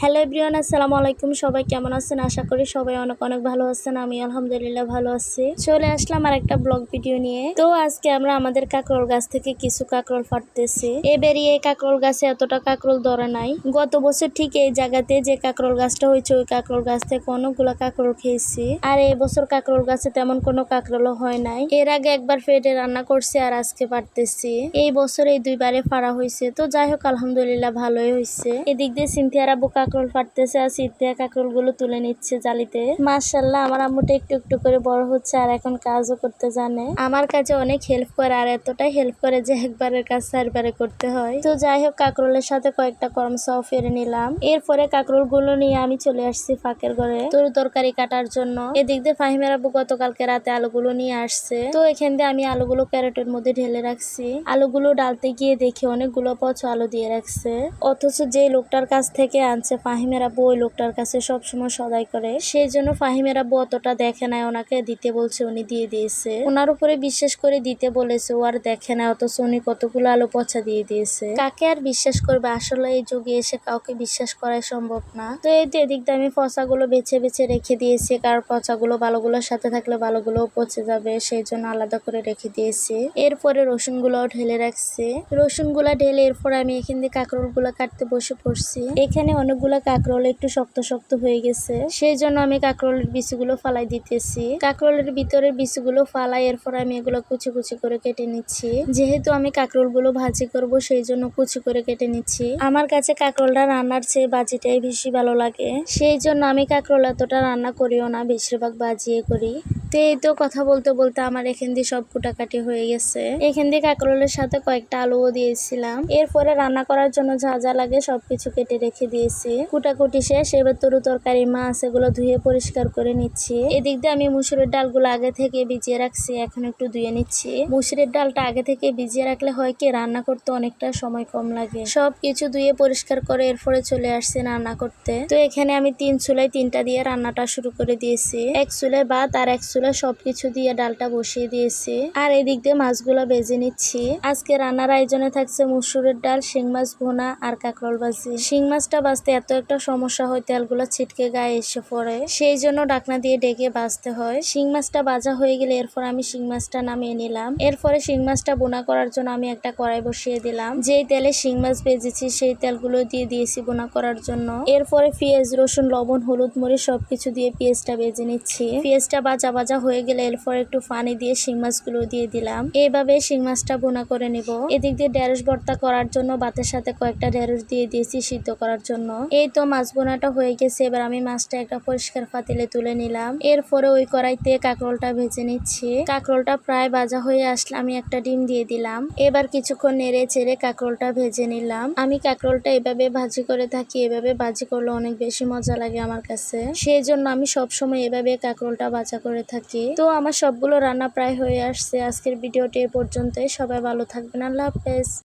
Hello everyone, আসসালামু আলাইকুম। সবাই কেমন আছেন? আশা করি সবাই অনেক অনেক ভালো আছেন। আমি আলহামদুলিল্লাহ ভালো আছি। চলে আসলাম আর একটা ব্লগ ভিডিও নিয়ে। তো আজকে আমরা আমাদের কাঁকরোল গাছ থেকে কিছু কাঁকরোল ফাটতেছি। এবারই এই কাঁকরোল গাছে এতটা কাঁকরোল ধরে নাই। গত বছর ঠিক এই জায়গাতে যে কাঁকরোল গাছটা হয়েছে ওই কাঁকরোল গাছ থেকে অনেকগুলো কাঁকরোল খেয়েছি। আর এই বছর কাঁকরোল গাছে তেমন কোনো কাঁকরোলও হয় নাই। এর আগে একবার ফেটে রান্না করছি আর আজকে পারতেছি। এই বছর এই দুইবারে ফাড়া হয়েছে। তো যাই হোক আলহামদুলিল্লাহ ভালোই হয়েছে। এদিক দিয়ে সিনথিয়ার আব্বু কাঁকরোল ফাটতেছে আর সিনথিয়া কাঁকরোল গুলো তুলে নিচ্ছে জালিতে। মাশাআল্লাহ আমার আম্মুটা একটু একটু করে বড় হচ্ছে আর এখন কাজও করতে জানে। আমার কাজে অনেক হেল্প করে আর এতটাই হেল্প করে যে একবারের কাজ চারবারে করতে হয়। তো যাই হোক কাঁকরোলের সাথে কয়েকটা করমচাও ফেরে নিলাম। এরপরে কাঁকরোল গুলো নিয়ে আমি চলে আসছি ফাঁকের ঘরে তরকারি কাটার জন্য। এদিক দিয়ে ফাহিমের আব্বু গতকালকে রাতে আলুগুলো নিয়ে আসছে। তো এখান দিয়ে আমি আলুগুলো ক্যারেটের মধ্যে ঢেলে রাখছি। আলুগুলো ডালতে গিয়ে দেখি অনেকগুলো পচা আলু দিয়ে রাখছে। অথচ যে লোকটার কাছ থেকে আনছে ফাহিমের আব্বু ওই লোকটার কাছে সবসময় সদাই করে, সেই জন্য ফাহিমের আব্বু অতটা দেখে নাই। ওনাকে দিতে বলছে, উনি দিয়ে দিয়েছে। ওনার উপরে বিশ্বাস করে দিতে বলেছে, ও আর দেখে না, অথচ উনি কতগুলো আলু পচা দিয়ে দিয়েছে। কাকে আর বিশ্বাস করবে? আসলে এই যুগে এসে কাউকে বিশ্বাস করাই সম্ভব না। তো এই তো এদিক দিয়ে আমি পচাগুলো বেছে বেছে রেখে দিয়েছি, কারণ পচাগুলো ভালোগুলোর সাথে থাকলে ভালোগুলোও পচে যাবে, সেই জন্য আলাদা করে রেখে দিয়েছি। এরপরে রসুনগুলোও ঢেলে রাখছি। রসুনগুলা ঢেলে এরপর আমি এখান দিয়ে কাঁকরোল গুলা কাটতে বসে পড়ছি। এখানে অনেকগুলা কাঁকরোল একটু শক্ত শক্ত হয়ে গেছে, সেই জন্য আমি কাঁকরোলের বিচিগুলো ফালাই দিতেছি। কাঁকরোলের ভিতরে বিচিগুলো ফালাই এরপর আমি এগুলো কুচি কুচি করে কেটে নিচ্ছি। যেহেতু আমি কাঁকরোল গুলো ভাজি করব, সেই জন্য কুচি করে কেটে নিচ্ছি। আমার কাছে কাঁকরোলটা রান্নার চেয়ে ভাজিটাই বেশি ভালো লাগে, সেই জন্য আমি কাঁকরোল এতটা রান্না করিও না, বেশিরভাগ ভাজিয়ে করি। তো এই তো কথা বলতে বলতে আমার এখান দিয়ে সব কুটাকাটি হয়ে গেছে। এখান দিয়ে কাঁকরোলের সাথে কয়েকটা আলুও দিয়েছিলাম। এরপরে রান্না করার জন্য যা যা লাগে সবকিছু কেটে রেখে দিয়েছি। কুটাকুটি শেষ। এবার তরকারি মাছ এগুলো ধুয়ে পরিষ্কার করে নিচ্ছি। এদিক দিয়ে আমি মুসুরের ডালগুলো আগে থেকে ভিজিয়ে রাখছি, এখন একটু ধুয়ে নিচ্ছি। মুসুরের ডালটা আগে থেকে ভিজিয়ে রাখলে হয় কি, রান্না করতে অনেকটা সময় কম লাগে। সবকিছু ধুয়ে পরিষ্কার করে এরপরে চলে আসছি রান্না করতে। তো এখানে আমি 3 চুলায় 3টা দিয়ে রান্নাটা শুরু করে দিয়েছি। এক চুলায় ভাত আর এক চুলায় সবকিছু দিয়ে ডালটা বসিয়ে দিয়েছি। আর এদিক দিয়ে মাছগুলো ভেজে নিচ্ছি। আজকে রান্নার আয়োজনে থাকছে মুসুরের ডাল, শিং মাছ ভুনা আর কাঁকরোল ভাজি। শিং মাছটা ভাজতে এত একটা সমস্যা হয়, তেলগুলো ছিটকে গায়ে এসে পড়ে, সেই জন্য ঢাকনা দিয়ে ঢেকে ভাজতে হয়। শিং মাছটা ভাজা হয়ে গেলে এরপর আমি শিং মাছটা নামিয়ে নিলাম। এরপরে শিং মাছটা বোনা করার জন্য আমি একটা কড়াই বসিয়ে দিলাম। যেই তেলে শিং মাছ ভেজেছি সেই তেলগুলো দিয়ে দিয়েছি বোনা করার জন্য। এরপরে পেঁয়াজ, রসুন, লবণ, হলুদ, মরিচ সবকিছু দিয়ে পেঁয়াজটা ভেজে নিচ্ছি। পেঁয়াজটা ভাজা ভাজা হয়ে গেলে এরপর একটু পানি দিয়ে শিং মাছগুলো দিয়ে দিলাম। এইভাবে শিং মাছটা বোনা করে নিব। এদিক দিয়ে ঢেঁড়স ভর্তা করার জন্য ভাতের সাথে কয়েকটা ঢেঁড়স দিয়ে দিয়েছি সিদ্ধ করার জন্য। এই তো মাছ বোনাটা হয়ে গেছে। এবার আমি মাছটা একটা পরিষ্কার পাতিলে তুলে নিলাম। এরপরে ওই কড়াইতে কাঁকরোলটা ভেজে নিচ্ছি। কাঁকরোলটা প্রায় ভাজা হয়ে আসলে আমি একটা ডিম দিয়ে দিলাম। এবার কিছুক্ষণ নেড়ে চেড়ে কাঁকরোলটা ভেজে নিলাম। আমি কাঁকরোলটা এভাবে ভাজি করে থাকি, এভাবে ভাজি করলে অনেক বেশি মজা লাগে আমার কাছে, সেই জন্য আমি সবসময় এভাবে কাঁকরোলটা ভাজা করে থাকি। তো আমার সবগুলো রান্না প্রায় হয়ে আসছে। আজকের ভিডিওটি এ পর্যন্তই। সবাই ভালো থাকবেন। আল্লাহ হাফেজ।